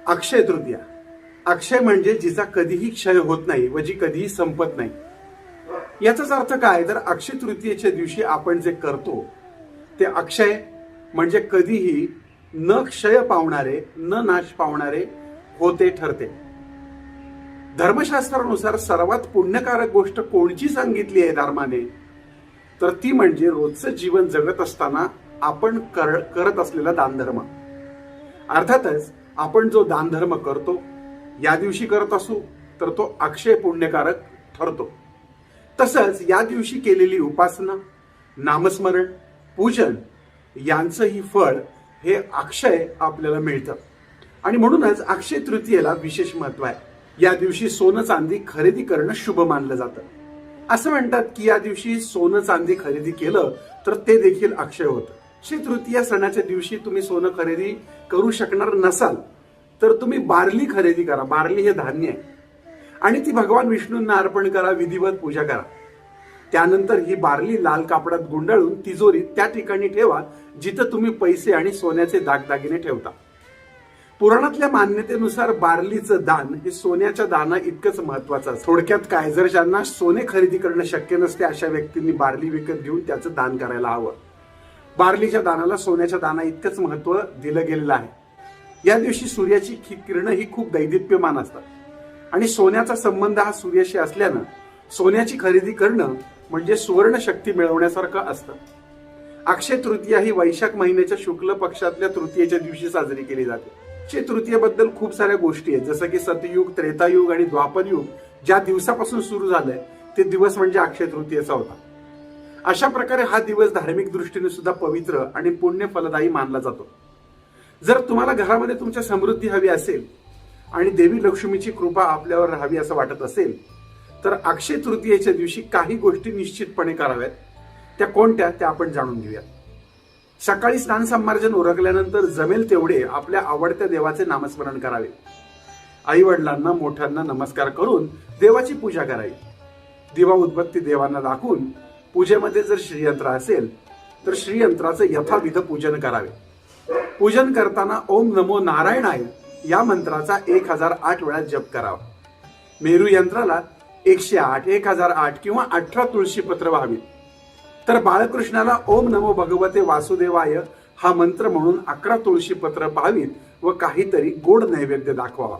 अक्षय तृतीया. अक्षय म्हणजे जिचा कधीही क्षय होत नाही व जी कधीही संपत नाही. याचाच अर्थ काय, तर अक्षय तृतीयेच्या दिवशी आपण जे करतो ते अक्षय म्हणजे कधीही न क्षय पावणारे, न नाश पावणारे होते ठरते. धर्मशास्त्रानुसार सर्वात पुण्यकारक गोष्ट कोणची सांगितली आहे धर्माने, तर ती म्हणजे रोजचं जीवन जगत असताना आपण करत असलेला दानधर्म. अर्थातच आपण जो दानधर्म करतो या दिवशी करत असू तर तो अक्षय पुण्यकारक ठरतो. तसंच या दिवशी केलेली उपासना, नामस्मरण, पूजन यांचंही फळ हे अक्षय आपल्याला मिळतं. आणि म्हणूनच अक्षय तृतीयेला विशेष महत्व आहे. या दिवशी सोनं चांदी खरेदी करणं शुभ मानलं जातं. असं म्हणतात की या दिवशी सोनं चांदी खरेदी केलं तर ते देखील अक्षय होतं. अक्षय तृतीया सणाच्या दिवशी तुम्ही सोनं खरेदी करू शकणार नसाल तर तुम्ही बार्ली खरेदी करा. बार्ली हे धान्य आहे आणि ती भगवान विष्णूंना अर्पण करा, विधिवत पूजा करा. त्यानंतर ही बार्ली लाल कापडात गुंडाळून तिजोरीत त्या ठिकाणी ठेवा जिथं तुम्ही पैसे आणि सोन्याचे दागदागिने ठेवता. पुराणातल्या मान्यतेनुसार बार्लीचं दान हे सोन्याच्या दाना इतकंच महत्वाचं असतं. थोडक्यात काय, जर ज्यांना सोने खरेदी करणं शक्य नसते अशा व्यक्तींनी बार्ली विकत घेऊन त्याचं दान करायला हवं. बार्लीच्या दानाला सोन्याच्या दाना इतकंच महत्व दिलं गेलेलं आहे. या दिवशी सूर्याची किरणं ही खूप दैदिप्यमान असतात आणि सोन्याचा संबंध हा सूर्याशी असल्यानं सोन्याची खरेदी करणं म्हणजे सुवर्ण शक्ती मिळवण्यासारखं असतं. अक्षय तृतीया ही वैशाख महिन्याच्या शुक्ल पक्षातल्या तृतीयेच्या दिवशी साजरी केली जाते. अक्षय तृतीयेबद्दल खूप साऱ्या गोष्टी आहेत, जसं की सतयुग, त्रेतायुग आणि द्वापरयुग ज्या दिवसापासून सुरू झालंय ते दिवस म्हणजे अक्षय तृतीयेचा होता. अशा प्रकारे हा दिवस धार्मिक दृष्टीने सुद्धा पवित्र आणि पुण्य फलदायी मानला जातो. जर तुम्हाला घरामध्ये तुमच्या समृद्धी हवी असेल आणि देवी लक्ष्मीची कृपा आपल्यावर राहावी असं वाटत असेल तर अक्षय तृतीयेच्या दिवशी काही गोष्टी निश्चितपणे कराव्यात. त्या कोणत्या त्या आपण जाणून घेऊयात. सकाळी स्नान संमार्जन उरकल्यानंतर जमेल तेवढे आपल्या आवडत्या देवाचे नामस्मरण करावे. आई वडिलांना, मोठ्यांना नमस्कार करून देवाची पूजा करावी. दिवा उदबत्ती देवांना दाखवून पूजेमध्ये जर श्रीयंत्र असेल तर श्रीयंत्राचं यथाविध पूजन करावे. पूजन करताना ओम नमो नारायणाय या मंत्राचा 1008 वेळा जप करावा. मेरू यंत्राला 108, 1008 किंवा 18 तुळशी पत्र व्हावी. तर बाळकृष्णाला ओम नमो भगवते वासुदेवाय हा मंत्र म्हणून 11 तुळशी पत्र पाहावीत व काहीतरी गोड नैवेद्य दाखवावा.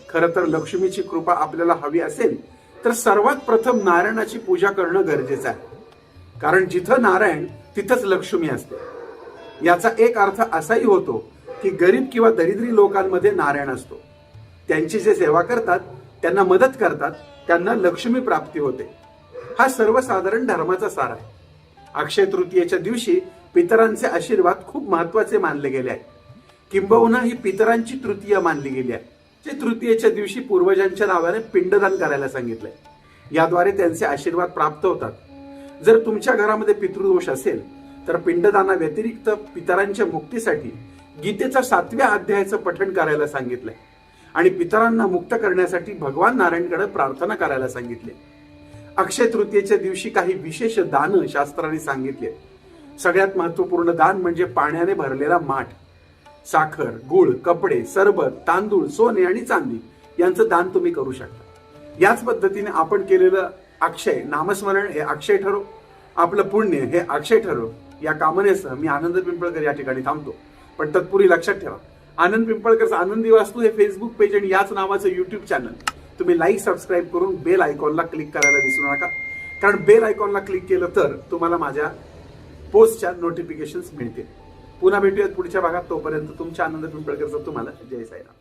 खरं तर लक्ष्मीची कृपा आपल्याला हवी असेल तर सर्वात प्रथम नारायणाची पूजा करणं गरजेचं आहे. कारण जिथं नारायण तिथंच लक्ष्मी असते. याचा एक अर्थ असाही होतो की गरीब किंवा दरिद्री लोकांमध्ये नारायण असतो. त्यांची जे सेवा करतात, त्यांना मदत करतात, त्यांना लक्ष्मी प्राप्ती होते. हा सर्वसाधारण धर्माचा सार आहे. अक्षय तृतीयेच्या दिवशी पितरांचे आशीर्वाद खूप महत्वाचे मानले गेले आहेत. किंबहुना ही पितरांची तृतीया मानली गेली आहे. जे तृतीयेच्या दिवशी पूर्वजांच्या नावाने पिंडदान करायला सांगितलंय. याद्वारे त्यांचे आशीर्वाद प्राप्त होतात. जर तुमच्या घरामध्ये पितृदोष असेल तर पिंडदाना व्यतिरिक्त पितरांच्या मुक्तीसाठी गीतेच्या 7व्या अध्यायाचं पठण करायला सांगितलंय आणि पितरांना मुक्त करण्यासाठी भगवान नारायणकडे प्रार्थना करायला सांगितले. अक्षय तृतीयेच्या दिवशी काही विशेष दान शास्त्राने सांगितले. सगळ्यात महत्वपूर्ण दान म्हणजे पाण्याने भरलेला माठ, साखर, गुळ, कपडे, सरबत, तांदूळ, सोने आणि चांदी यांचं दान तुम्ही करू शकता. याच पद्धतीने आपण केलेलं अक्षय नामस्मरण हे अक्षय ठरो, आपलं पुण्य हे अक्षय ठरो या कामनेसह मी आनंद पिंपळकर या ठिकाणी थांबतो. पण तत्पूर्वी लक्षात ठेवा, आनंद पिंपळकरचा आनंदी वास्तू हे फेसबुक पेज आणि याच नावाचं युट्यूब चॅनल तुम्ही लाईक, सबस्क्राईब करून बेल आयकॉनला क्लिक करायला विसरू नका. कारण बेल आयकॉनला क्लिक केलं तर तुम्हाला माझ्या पोस्टच्या नोटिफिकेशन्स मिळतील. पुन्हा भेटूयात पुढच्या भागात. तोपर्यंत तुमच्या आनंद पिंपळकरचा तुम्हाला जय साईराम.